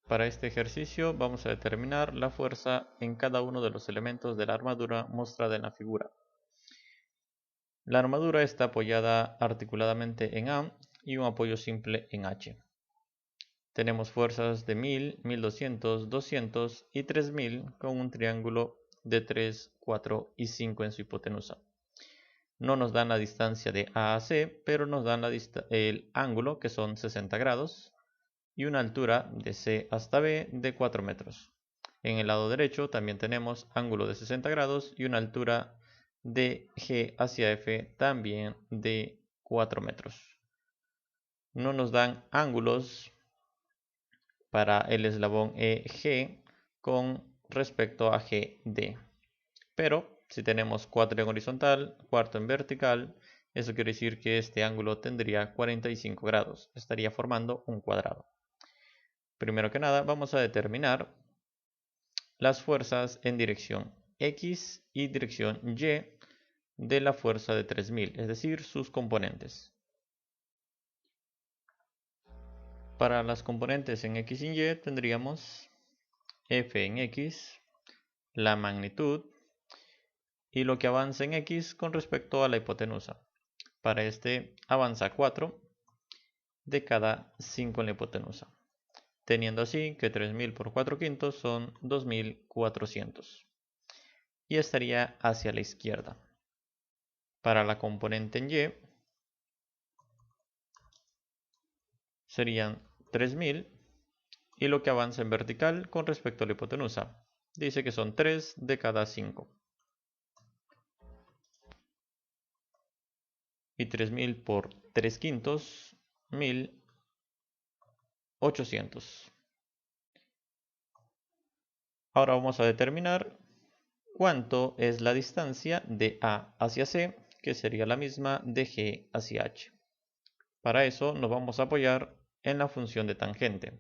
Para este ejercicio vamos a determinar la fuerza en cada uno de los elementos de la armadura mostrada en la figura. La armadura está apoyada articuladamente en A y un apoyo simple en H. Tenemos fuerzas de 1000, 1200, 200 y 3000 con un triángulo de 3, 4 y 5 en su hipotenusa. No nos dan la distancia de A a C, pero nos dan el ángulo, que son 60 grados, y una altura de C hasta B de 4 metros. En el lado derecho también tenemos ángulo de 60 grados y una altura de G hacia F también de 4 metros. No nos dan ángulos para el eslabón EG con respecto a GD. Pero si tenemos 4 en horizontal, 4 en vertical, eso quiere decir que este ángulo tendría 45 grados. Estaría formando un cuadrado. Primero que nada, vamos a determinar las fuerzas en dirección X y dirección Y de la fuerza de 3000, es decir, sus componentes. Para las componentes en X y Y tendríamos F en X, la magnitud y lo que avanza en X con respecto a la hipotenusa. Para este avanza 4 de cada 5 en la hipotenusa, teniendo así que 3000 por 4 quintos son 2400 y estaría hacia la izquierda. Para la componente en Y serían 3000 y lo que avanza en vertical con respecto a la hipotenusa. Dice que son 3 de cada 5. Y 3000 por 3 quintos, 1800. Ahora vamos a determinar cuánto es la distancia de A hacia C, que sería la misma de G hacia H. Para eso nos vamos a apoyar en la función de tangente,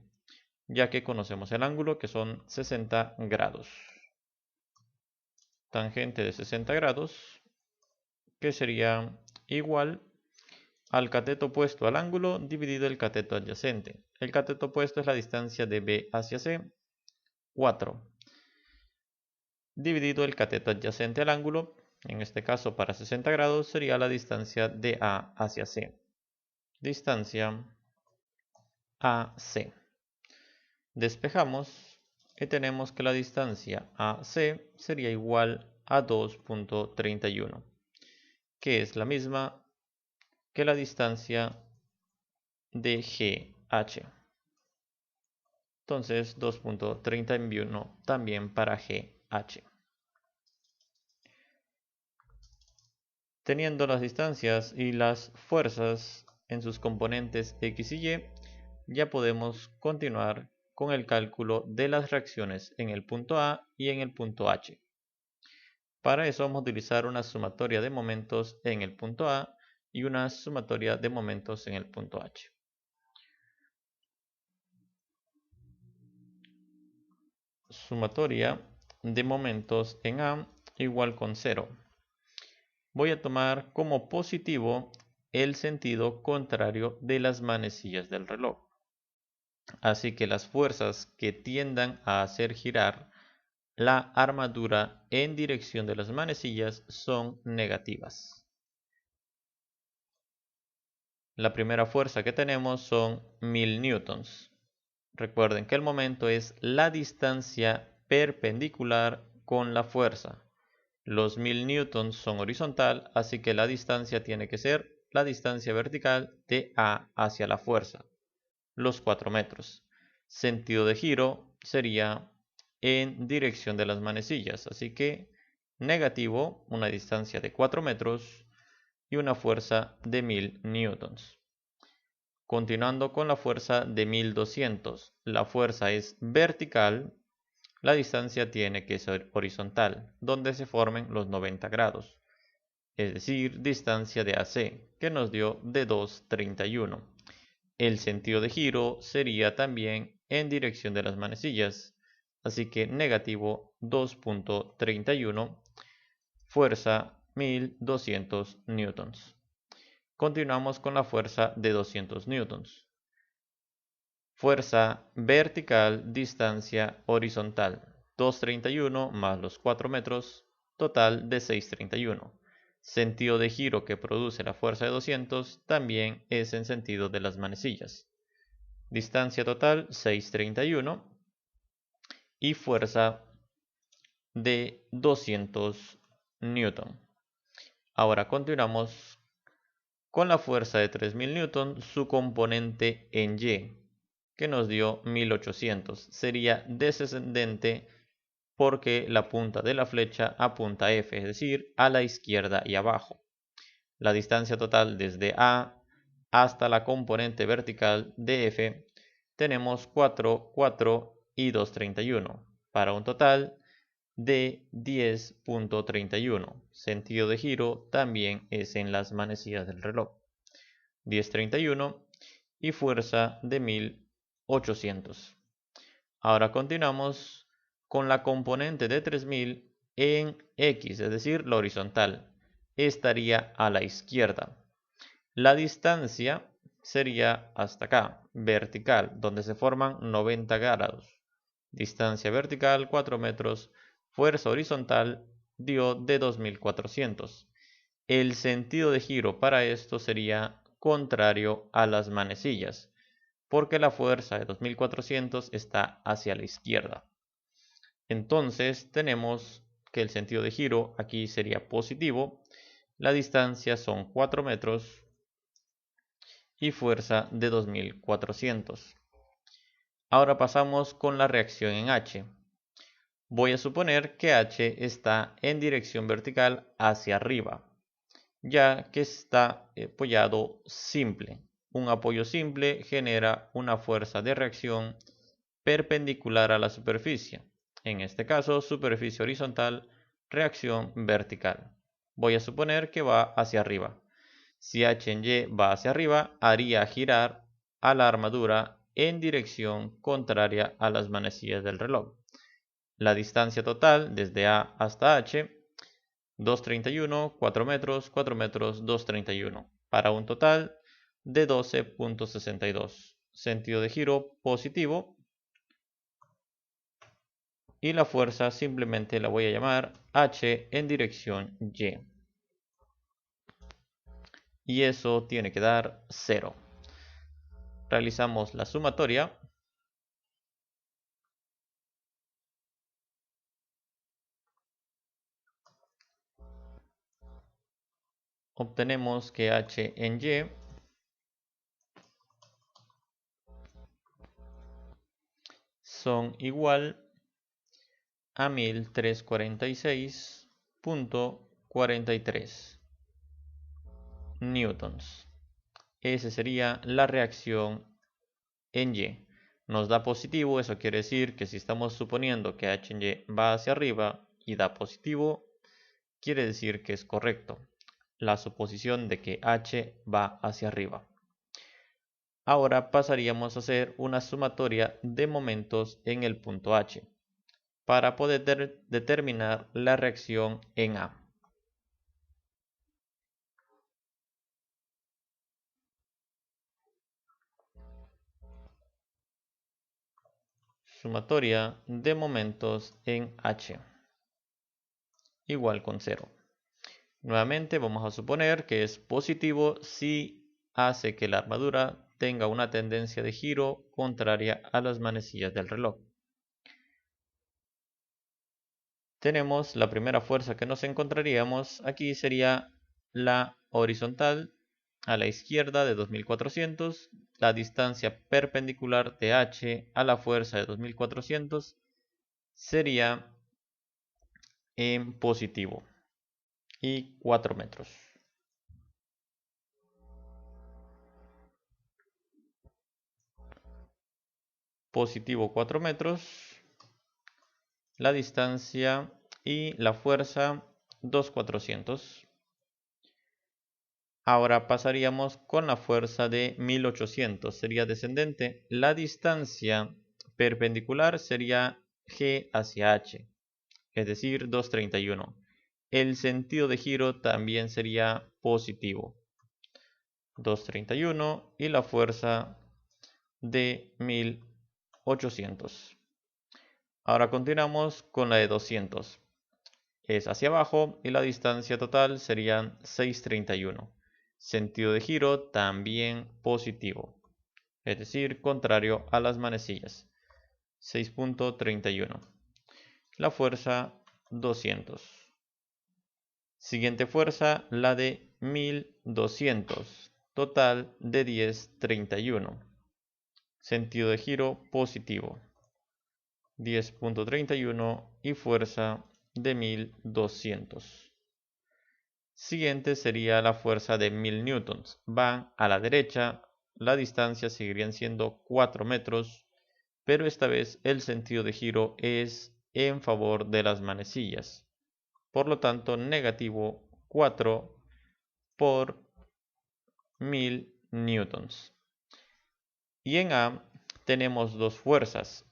ya que conocemos el ángulo, que son 60 grados. Tangente de 60 grados, que sería igual al cateto opuesto al ángulo dividido el cateto adyacente. El cateto opuesto es la distancia de B hacia C, 4, dividido el cateto adyacente al ángulo, en este caso para 60 grados sería la distancia de A hacia C. Distancia AC. Despejamos y tenemos que la distancia AC sería igual a 2.31, que es la misma que la distancia de GH. Entonces 2.31 también para GH. Teniendo las distancias y las fuerzas en sus componentes X y Y, ya podemos continuar con el cálculo de las reacciones en el punto A y en el punto H. Para eso vamos a utilizar una sumatoria de momentos en el punto A y una sumatoria de momentos en el punto H. Sumatoria de momentos en A igual con 0. Voy a tomar como positivo el sentido contrario de las manecillas del reloj. Así que las fuerzas que tiendan a hacer girar la armadura en dirección de las manecillas son negativas. La primera fuerza que tenemos son 1000 newtons. Recuerden que el momento es la distancia perpendicular con la fuerza. Los 1000 newtons son horizontal, así que la distancia tiene que ser la distancia vertical de A hacia la fuerza, los 4 metros. Sentido de giro sería en dirección de las manecillas, así que negativo, una distancia de 4 metros y una fuerza de 1000 newtons. Continuando con la fuerza de 1200, la fuerza es vertical, la distancia tiene que ser horizontal, donde se formen los 90 grados, es decir, distancia de AC, que nos dio de 2.31. El sentido de giro sería también en dirección de las manecillas, así que negativo 2.31, fuerza 1200 newtons. Continuamos con la fuerza de 200 newtons. Fuerza vertical, distancia horizontal, 231 más los 4 metros, total de 631. Sentido de giro que produce la fuerza de 200 también es en sentido de las manecillas. Distancia total 631 y fuerza de 200 newton. Ahora continuamos con la fuerza de 3000 newton, su componente en Y, que nos dio 1800. Sería descendente porque la punta de la flecha apunta a F, es decir, a la izquierda y abajo. La distancia total desde A hasta la componente vertical de F tenemos 4, 4 y 231, para un total de 10.31. Sentido de giro también es en las manecillas del reloj. 10.31 y fuerza de 1800. Ahora continuamos con la componente de 3000 en X, es decir, la horizontal. Estaría a la izquierda. La distancia sería hasta acá, vertical, donde se forman 90 grados. Distancia vertical 4 metros, fuerza horizontal dio de 2400. El sentido de giro para esto sería contrario a las manecillas, porque la fuerza de 2400 está hacia la izquierda. Entonces tenemos que el sentido de giro aquí sería positivo, la distancia son 4 metros y fuerza de 2400. Ahora pasamos con la reacción en H. Voy a suponer que H está en dirección vertical hacia arriba, ya que está apoyado simple. Un apoyo simple genera una fuerza de reacción perpendicular a la superficie. En este caso, superficie horizontal, reacción vertical. Voy a suponer que va hacia arriba. Si H en Y va hacia arriba, haría girar a la armadura en dirección contraria a las manecillas del reloj. La distancia total desde A hasta H, 231, 4 metros, 4 metros, 231, para un total de 12.62. Sentido de giro positivo. Y la fuerza simplemente la voy a llamar H en dirección Y. Y eso tiene que dar 0. Realizamos la sumatoria. Obtenemos que H en Y son igual a 1346.43 newtons. Esa sería la reacción en Y. Nos da positivo, eso quiere decir que si estamos suponiendo que H en Y va hacia arriba y da positivo, quiere decir que es correcto la suposición de que H va hacia arriba. Ahora pasaríamos a hacer una sumatoria de momentos en el punto H para poder determinar la reacción en A. Sumatoria de momentos en H igual con 0. Nuevamente vamos a suponer que es positivo si hace que la armadura tenga una tendencia de giro contraria a las manecillas del reloj. Tenemos la primera fuerza que nos encontraríamos aquí sería la horizontal a la izquierda de 2400, la distancia perpendicular de H a la fuerza de 2400 sería en positivo y 4 metros. Positivo 4 metros, la distancia y la fuerza 2400. Ahora pasaríamos con la fuerza de 1800, sería descendente. La distancia perpendicular sería G hacia H, es decir, 231. El sentido de giro también sería positivo, 231, y la fuerza de 1800. Ahora continuamos con la de 200. Es hacia abajo y la distancia total serían 631. Sentido de giro también positivo, es decir, contrario a las manecillas. 6.31. La fuerza 200. Siguiente fuerza, la de 1200. Total de 1031. Sentido de giro positivo. 10.31 y fuerza de 1200. Siguiente sería la fuerza de 1000 newtons. Van a la derecha, la distancia seguirían siendo 4 metros, pero esta vez el sentido de giro es en favor de las manecillas. Por lo tanto, negativo 4 por 1000 newtons. Y en A tenemos dos fuerzas,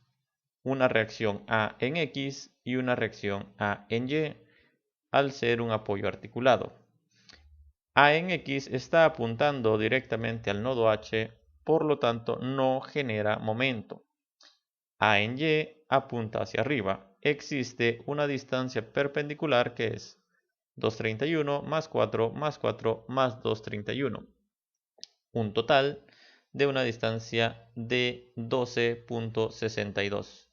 una reacción A en X y una reacción A en Y, al ser un apoyo articulado. A en X está apuntando directamente al nodo H, por lo tanto no genera momento. A en Y apunta hacia arriba. Existe una distancia perpendicular que es 231 más 4 más 4 más 231. Un total de una distancia de 12.62.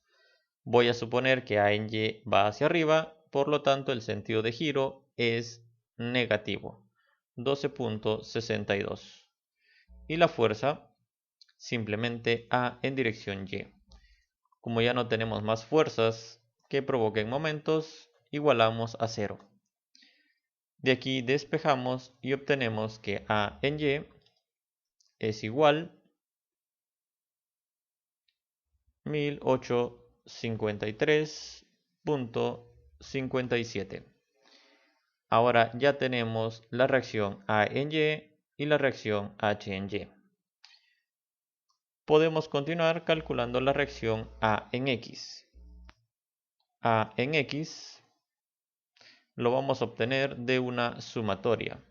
Voy a suponer que A en Y va hacia arriba, por lo tanto el sentido de giro es negativo, 12.62. Y la fuerza, simplemente A en dirección Y. Como ya no tenemos más fuerzas que provoquen momentos, igualamos a 0. De aquí despejamos y obtenemos que A en Y es igual a 1853.57. Ahora ya tenemos la reacción A en Y y la reacción H en Y. Podemos continuar calculando la reacción A en X. A en X lo vamos a obtener de una sumatoria.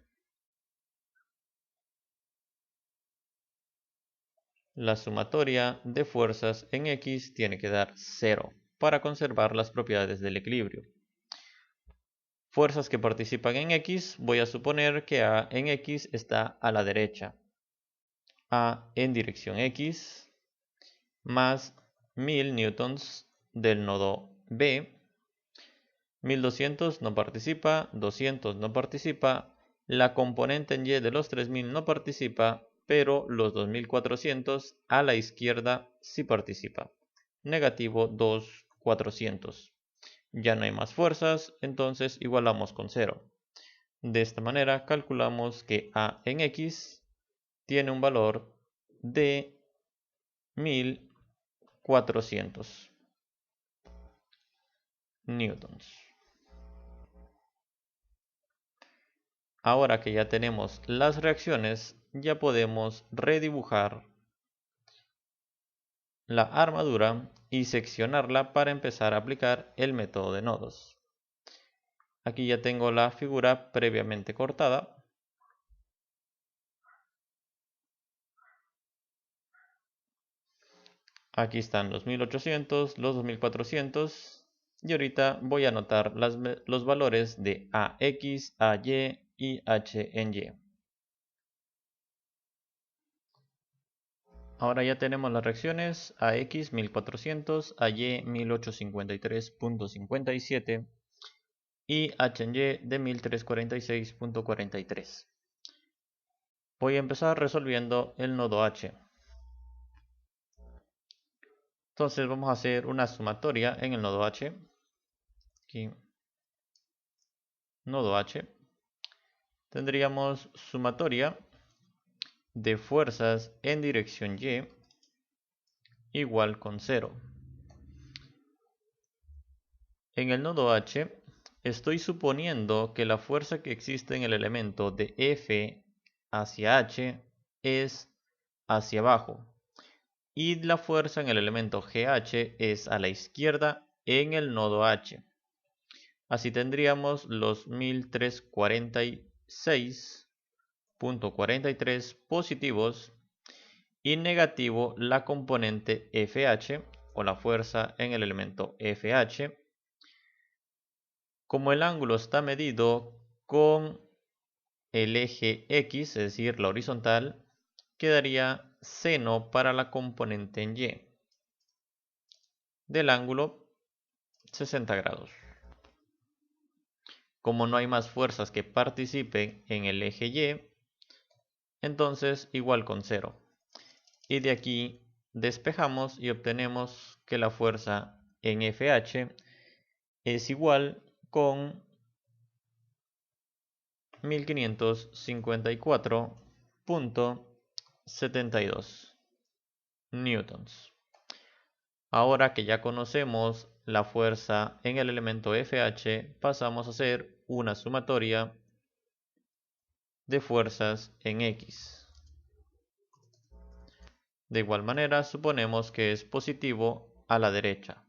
La sumatoria de fuerzas en X tiene que dar 0 para conservar las propiedades del equilibrio. Fuerzas que participan en X, voy a suponer que A en X está a la derecha. A en dirección X más 1000 newtons del nodo B. 1200 no participa, 200 no participa, la componente en Y de los 3000 no participa, pero los 2400 a la izquierda sí participa. Negativo 2400. Ya no hay más fuerzas, entonces igualamos con 0. De esta manera calculamos que A en X tiene un valor de 1400 newtons. Ahora que ya tenemos las reacciones, ya podemos redibujar la armadura y seccionarla para empezar a aplicar el método de nodos. Aquí ya tengo la figura previamente cortada. Aquí están los 1800, los 2400 y ahorita voy a anotar los valores de AX, AY y H en Y. Ahora ya tenemos las reacciones AX 1400, AY 1853.57 y H en Y de 1346.43. Voy a empezar resolviendo el nodo H. Entonces vamos a hacer una sumatoria en el nodo H. Aquí, nodo H. Tendríamos sumatoria de fuerzas en dirección Y igual con 0. En el nodo H estoy suponiendo que la fuerza que existe en el elemento de F hacia H es hacia abajo y la fuerza en el elemento GH es a la izquierda en el nodo H. Así tendríamos los 1346.43 positivos y negativo la componente FH o la fuerza en el elemento FH. Como el ángulo está medido con el eje X, es decir, la horizontal, quedaría seno para la componente en Y del ángulo 60 grados. Como no hay más fuerzas que participen en el eje Y, entonces igual con 0. Y de aquí despejamos y obtenemos que la fuerza en FH es igual con 1554.72 newtons. Ahora que ya conocemos la fuerza en el elemento FH, pasamos a hacer una sumatoria de fuerzas en X. De igual manera, suponemos que es positivo a la derecha.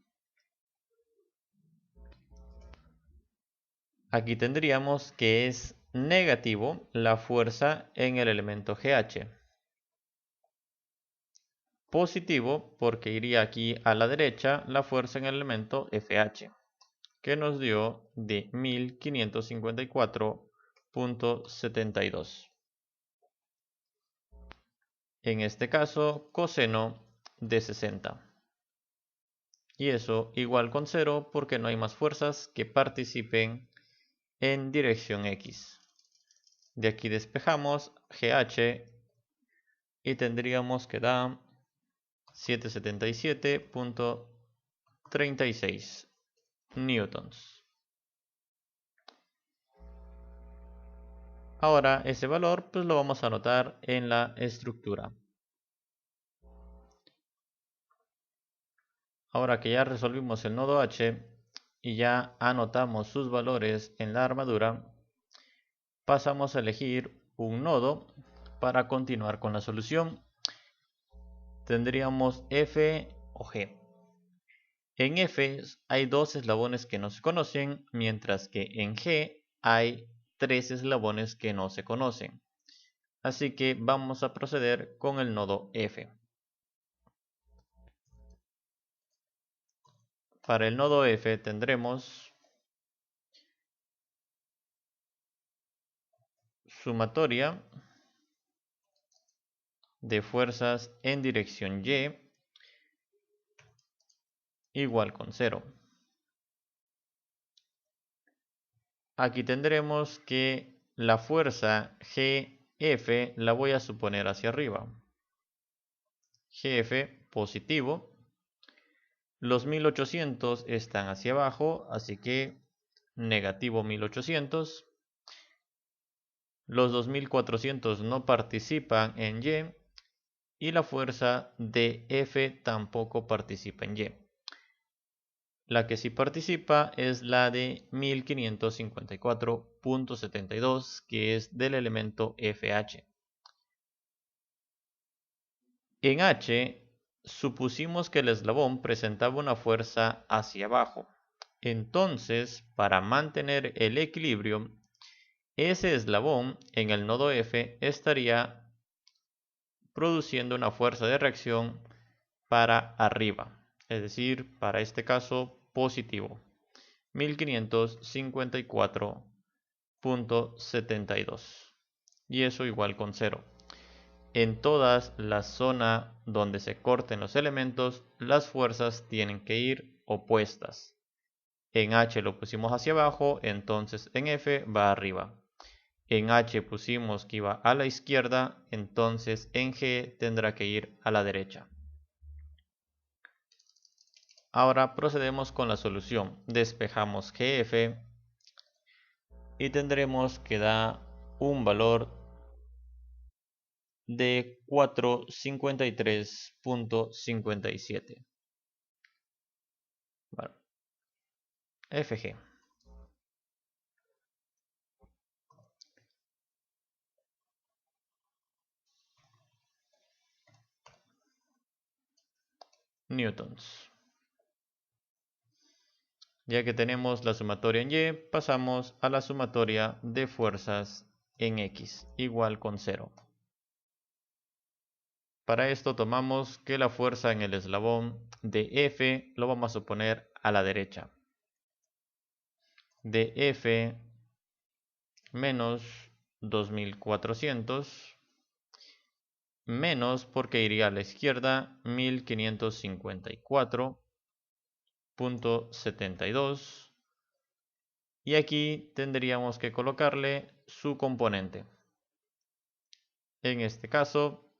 Aquí tendríamos que es negativo la fuerza en el elemento GH. Positivo porque iría aquí a la derecha la fuerza en el elemento FH, que nos dio de 1554.72. En este caso, coseno de 60. Y eso igual con 0 porque no hay más fuerzas que participen en dirección X. De aquí despejamos GH y tendríamos que dar 777.36 newtons. Ahora ese valor pues lo vamos a anotar en la estructura. Ahora que ya resolvimos el nodo H y ya anotamos sus valores en la armadura, pasamos a elegir un nodo para continuar con la solución. Tendríamos F o G. En F hay dos eslabones que no se conocen, mientras que en G hay 3 eslabones que no se conocen. Así que vamos a proceder con el nodo F. Para el nodo F tendremos sumatoria de fuerzas en dirección Y igual con 0. Aquí tendremos que la fuerza GF la voy a suponer hacia arriba. GF positivo. Los 1800 están hacia abajo, así que negativo 1800. Los 2400 no participan en Y. Y la fuerza de F tampoco participa en Y. La que sí participa es la de 1554.72, que es del elemento FH. En H, supusimos que el eslabón presentaba una fuerza hacia abajo. Entonces, para mantener el equilibrio, ese eslabón en el nodo F estaría produciendo una fuerza de reacción para arriba. Es decir, para este caso positivo, 1554.72 y eso igual con 0. En todas las zonas donde se corten los elementos, las fuerzas tienen que ir opuestas. En H lo pusimos hacia abajo, entonces en F va arriba. En H pusimos que iba a la izquierda, entonces en G tendrá que ir a la derecha. Ahora procedemos con la solución. Despejamos GF y tendremos que dar un valor de 453.57. Bueno, FG. Newtons. Ya que tenemos la sumatoria en Y, pasamos a la sumatoria de fuerzas en X, igual con 0. Para esto tomamos que la fuerza en el eslabón de F lo vamos a poner a la derecha. De F menos 2400 menos, porque iría a la izquierda, 1554.72 y aquí tendríamos que colocarle su componente. En este caso,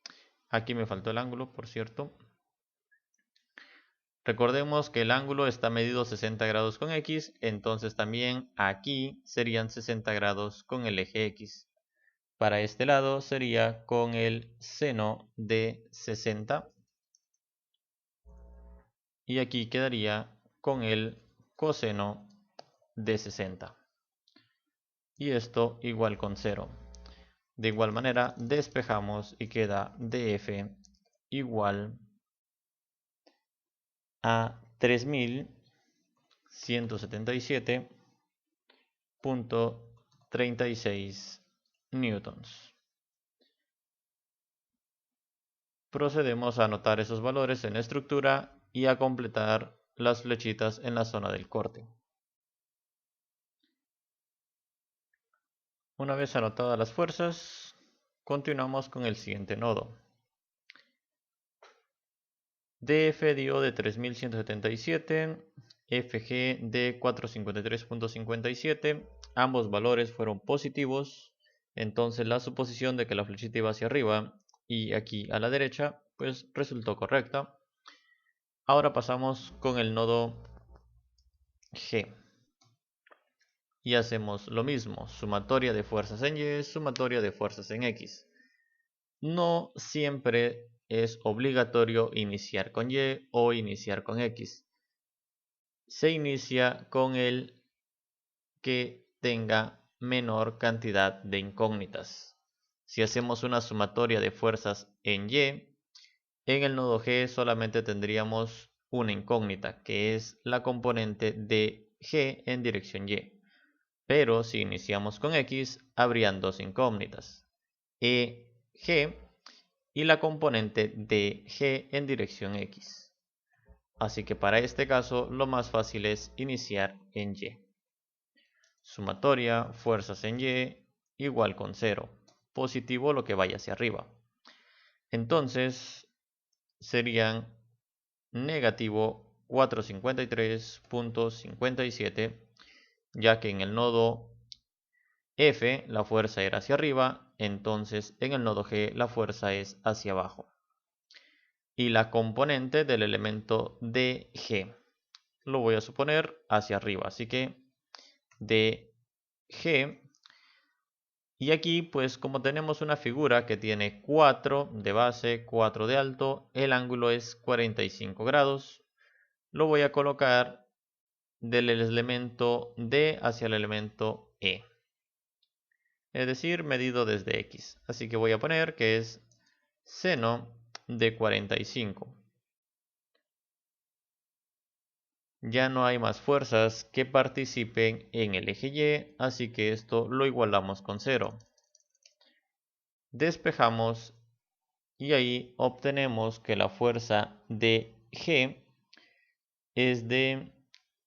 aquí me faltó el ángulo, por cierto. Recordemos que el ángulo está medido 60 grados con X, entonces también aquí serían 60 grados con el eje X. Para este lado sería con el seno de 60 y aquí quedaría con el coseno de 60. Y esto igual con 0. De igual manera despejamos y queda df igual a 3177.36 newtons. Procedemos a anotar esos valores en la estructura y a completar las flechitas en la zona del corte. Una vez anotadas las fuerzas, continuamos con el siguiente nodo. DF dio de 3177, FG de 453.57, ambos valores fueron positivos, entonces la suposición de que la flechita iba hacia arriba y aquí a la derecha, pues resultó correcta. Ahora pasamos con el nodo G y hacemos lo mismo, sumatoria de fuerzas en Y, sumatoria de fuerzas en X. No siempre es obligatorio iniciar con Y o iniciar con X. Se inicia con el que tenga menor cantidad de incógnitas. Si hacemos una sumatoria de fuerzas en Y, en el nodo G solamente tendríamos una incógnita, que es la componente de G en dirección Y. Pero si iniciamos con X, habrían dos incógnitas, EG y la componente de G en dirección X. Así que para este caso lo más fácil es iniciar en Y. Sumatoria, fuerzas en Y, igual con 0. Positivo lo que vaya hacia arriba. Entonces serían negativo 453.57, ya que en el nodo F la fuerza era hacia arriba, entonces en el nodo G la fuerza es hacia abajo. Y la componente del elemento DG lo voy a suponer hacia arriba, así que DG, y aquí pues como tenemos una figura que tiene 4 de base, 4 de alto, el ángulo es 45 grados, lo voy a colocar del elemento D hacia el elemento E, es decir, medido desde X, así que voy a poner que es seno de 45. Ya no hay más fuerzas que participen en el eje Y, así que esto lo igualamos con 0. Despejamos y ahí obtenemos que la fuerza de G es de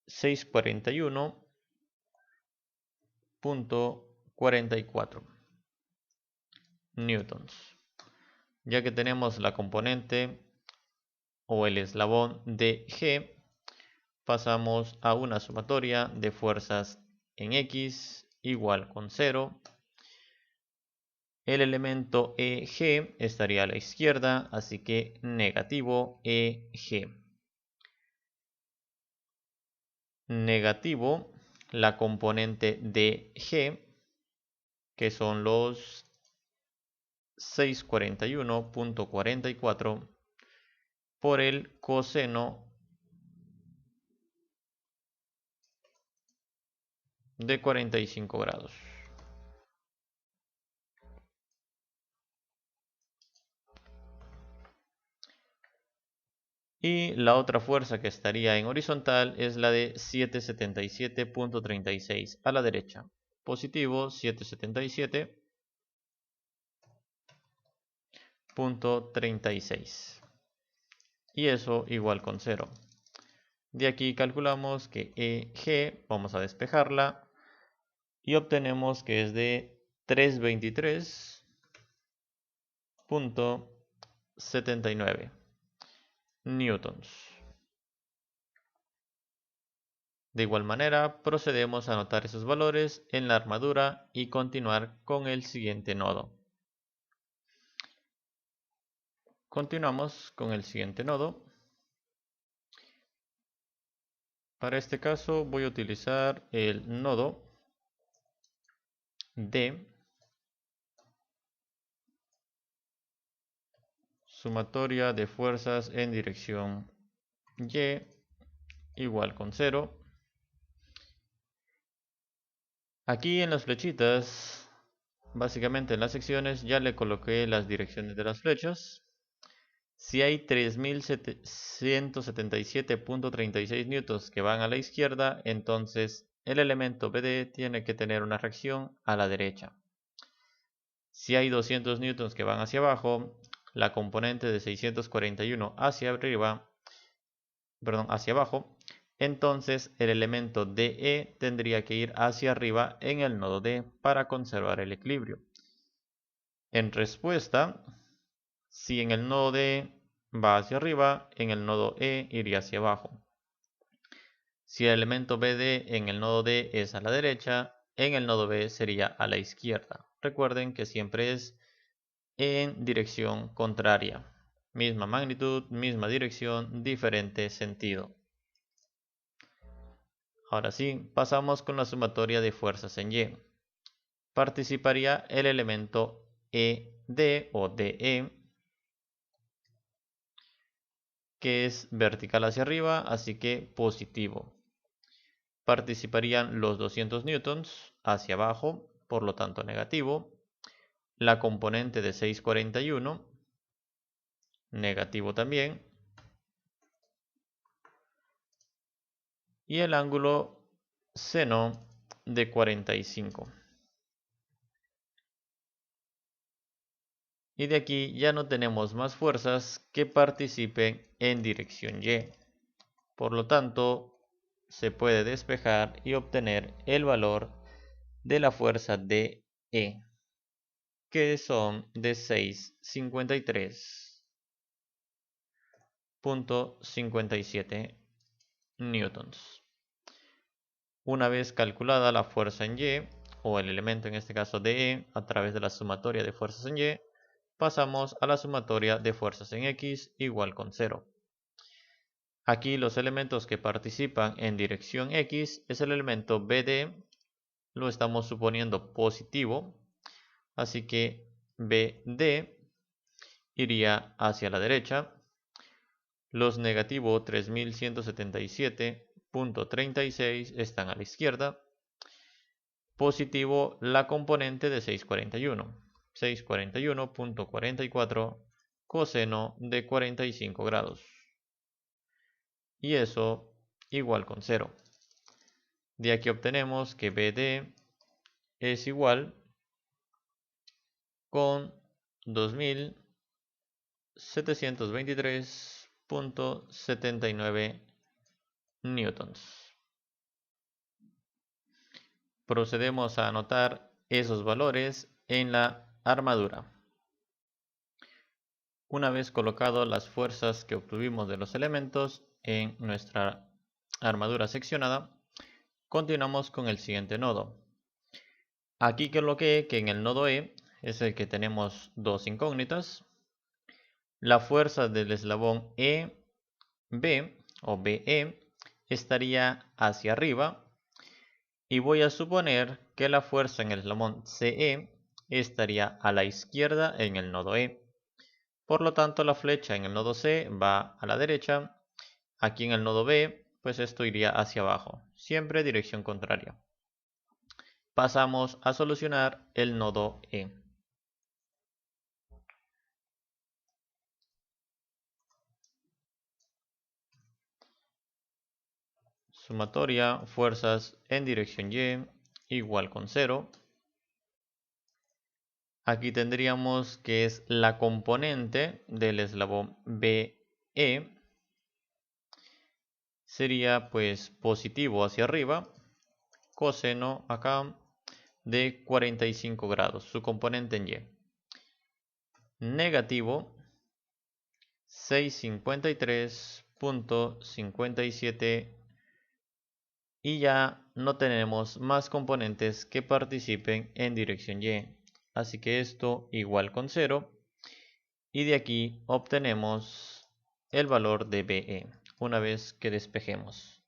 641.44 newtons. Ya que tenemos la componente o el eslabón de G, pasamos a una sumatoria de fuerzas en X igual con 0. El elemento EG estaría a la izquierda, así que negativo EG. Negativo la componente de G, que son los 641.44 por el coseno de 45 grados. Y la otra fuerza que estaría en horizontal es la de 777.36 a la derecha. Positivo 777 36. Y eso igual con 0. De aquí calculamos que EG, vamos a despejarla, y obtenemos que es de 323.79 newtons. De igual manera, procedemos a anotar esos valores en la armadura y continuar con el siguiente nodo. Continuamos con el siguiente nodo. Para este caso voy a utilizar el nodo D, sumatoria de fuerzas en dirección Y igual con 0. Aquí en las flechitas, básicamente en las secciones, ya le coloqué las direcciones de las flechas. Si hay 3177.36 newtons que van a la izquierda, entonces el elemento BD tiene que tener una reacción a la derecha. Si hay 200 newtons que van hacia abajo, la componente de 641 hacia abajo, entonces el elemento DE tendría que ir hacia arriba en el nodo D para conservar el equilibrio. En respuesta, si en el nodo D va hacia arriba, en el nodo E iría hacia abajo. Si el elemento BD en el nodo D es a la derecha, en el nodo B sería a la izquierda. Recuerden que siempre es en dirección contraria. Misma magnitud, misma dirección, diferente sentido. Ahora sí, pasamos con la sumatoria de fuerzas en Y. Participaría el elemento ED o DE, que es vertical hacia arriba, así que positivo. Participarían los 200 newtons hacia abajo, por lo tanto negativo. La componente de 641, negativo también. Y el ángulo seno de 45. Y de aquí ya no tenemos más fuerzas que participen en dirección Y. Por lo tanto, se puede despejar y obtener el valor de la fuerza DE, que son de 653.57 newtons. Una vez calculada la fuerza en Y, o el elemento en este caso DE, a través de la sumatoria de fuerzas en Y, pasamos a la sumatoria de fuerzas en X igual con 0. Aquí los elementos que participan en dirección X es el elemento BD, lo estamos suponiendo positivo, así que BD iría hacia la derecha. Los negativo 3177.36 están a la izquierda. Positivo la componente de 641. 641.44 coseno de 45 grados. Y eso igual con 0. De aquí obtenemos que BD es igual con 2723.79 newtons. Procedemos a anotar esos valores en la armadura. Una vez colocado las fuerzas que obtuvimos de los elementos en nuestra armadura seccionada, continuamos con el siguiente nodo. Aquí coloqué que en el nodo E es el que tenemos dos incógnitas. La fuerza del eslabón EB o BE estaría hacia arriba y voy a suponer que la fuerza en el eslabón CE estaría a la izquierda en el nodo E. Por lo tanto, la flecha en el nodo C va a la derecha. Aquí en el nodo B, pues esto iría hacia abajo, siempre dirección contraria. Pasamos a solucionar el nodo E. Sumatoria, fuerzas en dirección Y igual con 0. Aquí tendríamos que es la componente del eslabón BE. Sería pues positivo hacia arriba, coseno acá de 45 grados, su componente en Y. Negativo 653.57 y ya no tenemos más componentes que participen en dirección Y. Así que esto igual con 0 y de aquí obtenemos el valor de BE una vez que despejemos.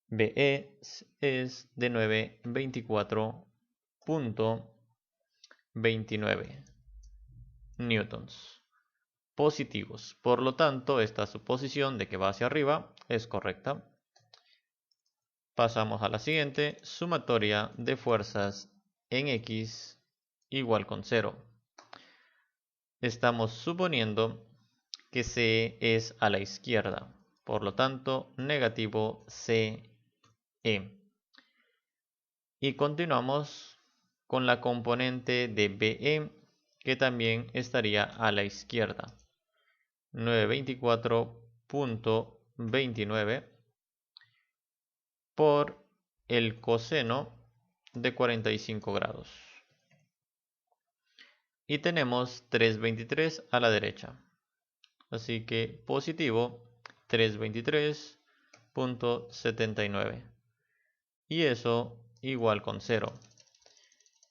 BE es de 924.29 newtons positivos. Por lo tanto, esta suposición de que va hacia arriba es correcta. Pasamos a la siguiente, sumatoria de fuerzas en X igual con 0. Estamos suponiendo que C es a la izquierda, por lo tanto, negativo CE. Y continuamos con la componente de BE, que también estaría a la izquierda. 924.29 por el coseno de 45 grados. Y tenemos 323 a la derecha. Así que positivo 323.79. Y eso igual con 0.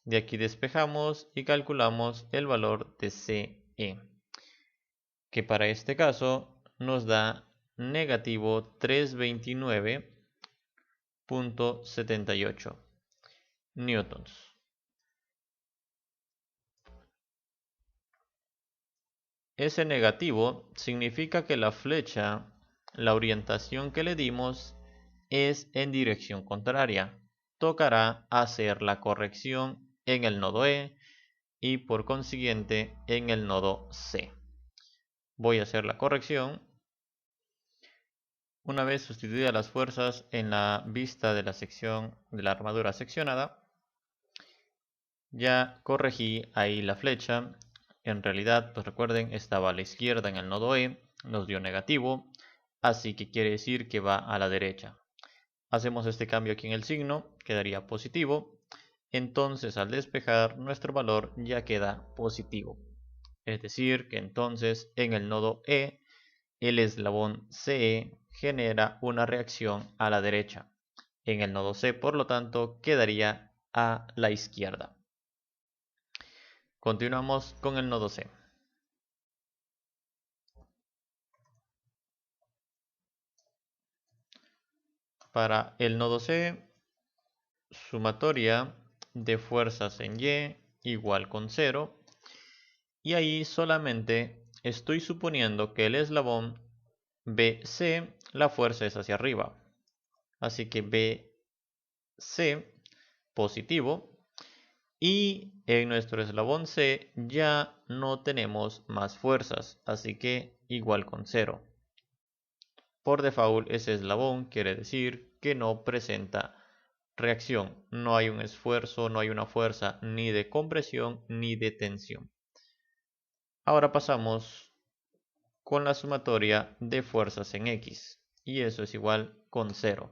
De aquí despejamos y calculamos el valor de CE, que para este caso nos da negativo 329.78 newtons. Ese negativo significa que la flecha, la orientación que le dimos es en dirección contraria. Tocará hacer la corrección en el nodo E y por consiguiente en el nodo C. Voy a hacer la corrección. Una vez sustituidas las fuerzas en la vista de la sección de la armadura seccionada, ya corregí ahí la flecha. En realidad, pues recuerden, estaba a la izquierda en el nodo E, nos dio negativo, así que quiere decir que va a la derecha. Hacemos este cambio aquí en el signo, quedaría positivo. Entonces, al despejar, nuestro valor ya queda positivo. Es decir, que entonces en el nodo E, el eslabón CE genera una reacción a la derecha. En el nodo C, por lo tanto, quedaría a la izquierda. Continuamos con el nodo C. Para el nodo C, sumatoria de fuerzas en Y igual con 0. Y ahí solamente estoy suponiendo que el eslabón BC, la fuerza es hacia arriba. Así que BC positivo. Y en nuestro eslabón C ya no tenemos más fuerzas, así que igual con 0. Por default ese eslabón quiere decir que no presenta reacción. No hay un esfuerzo, no hay una fuerza ni de compresión ni de tensión. Ahora pasamos con la sumatoria de fuerzas en X. Y eso es igual con 0.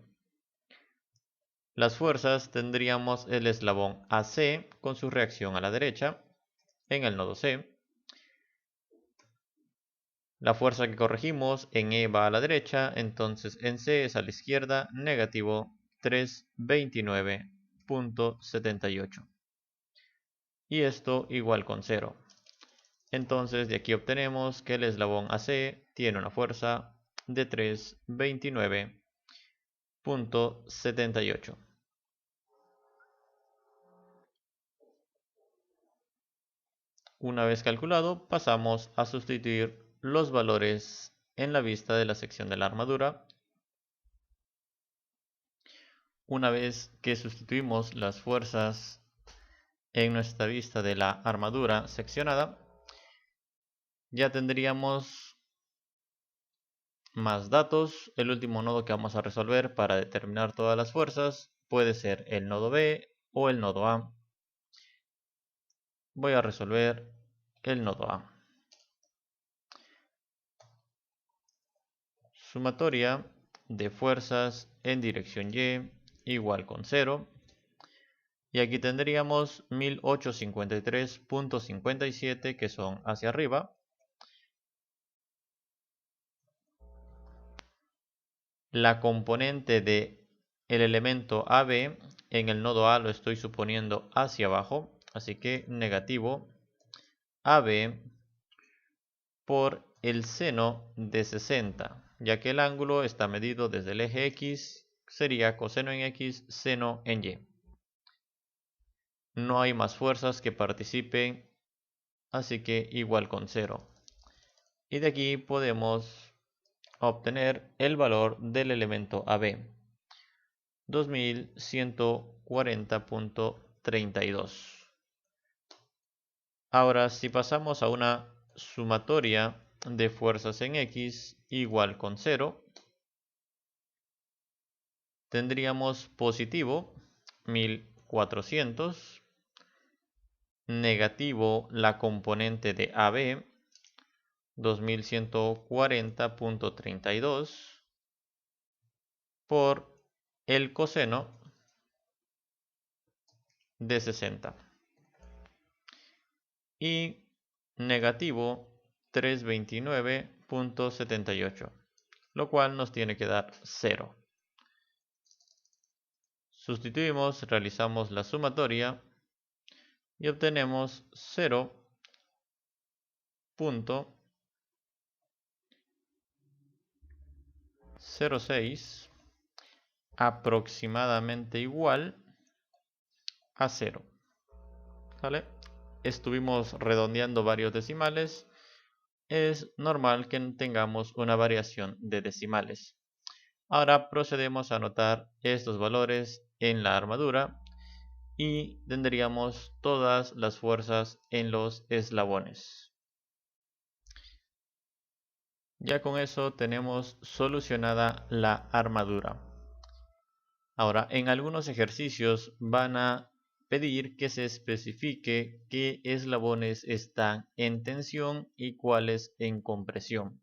Las fuerzas tendríamos el eslabón AC con su reacción a la derecha en el nodo C. La fuerza que corregimos en E va a la derecha, entonces en C es a la izquierda, negativo 329.78. Y esto igual con 0. Entonces de aquí obtenemos que el eslabón AC tiene una fuerza de 329.78. Una vez calculado, pasamos a sustituir los valores en la vista de la sección de la armadura. Una vez que sustituimos las fuerzas en nuestra vista de la armadura seccionada, ya tendríamos más datos. El último nodo que vamos a resolver para determinar todas las fuerzas puede ser el nodo B o el nodo A. voy a resolver el nodo A. Sumatoria de fuerzas en dirección Y igual con 0. Y aquí tendríamos 1853.57 que son hacia arriba. La componente de el elemento AB en el nodo A lo estoy suponiendo hacia abajo. Así que negativo AB por el seno de 60, ya que el ángulo está medido desde el eje X, sería coseno en X, seno en Y. No hay más fuerzas que participen, así que igual con 0. Y de aquí podemos obtener el valor del elemento AB, 2140.32. Ahora, si pasamos a una sumatoria de fuerzas en X igual con 0, tendríamos positivo 1400, negativo la componente de AB, 2140.32, por el coseno de 60. Y negativo 329.78, lo cual nos tiene que dar 0. Sustituimos, realizamos la sumatoria y obtenemos 0.06 aproximadamente igual a 0. ¿Vale? Estuvimos redondeando varios decimales. Es normal que tengamos una variación de decimales. Ahora procedemos a anotar estos valores en la armadura y tendríamos todas las fuerzas en los eslabones. Ya con eso tenemos solucionada la armadura. Ahora, en algunos ejercicios van a pedir que se especifique qué eslabones están en tensión y cuáles en compresión.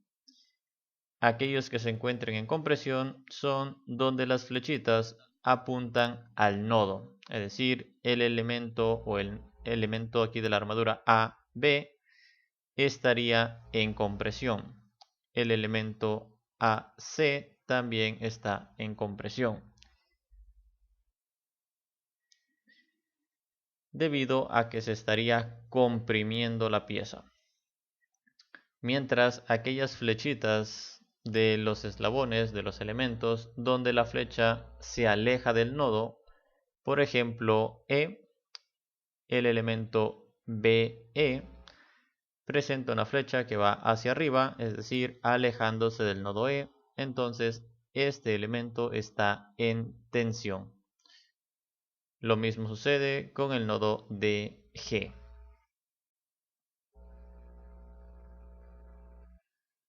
Aquellos que se encuentren en compresión son donde las flechitas apuntan al nodo, es decir, el elemento o el elemento aquí de la armadura AB estaría en compresión. El elemento AC también está en compresión, debido a que se estaría comprimiendo la pieza. Mientras aquellas flechitas de los eslabones, de los elementos, donde la flecha se aleja del nodo, por ejemplo, el elemento BE, presenta una flecha que va hacia arriba, es decir, alejándose del nodo E, entonces este elemento está en tensión. Lo mismo sucede con el nodo DG.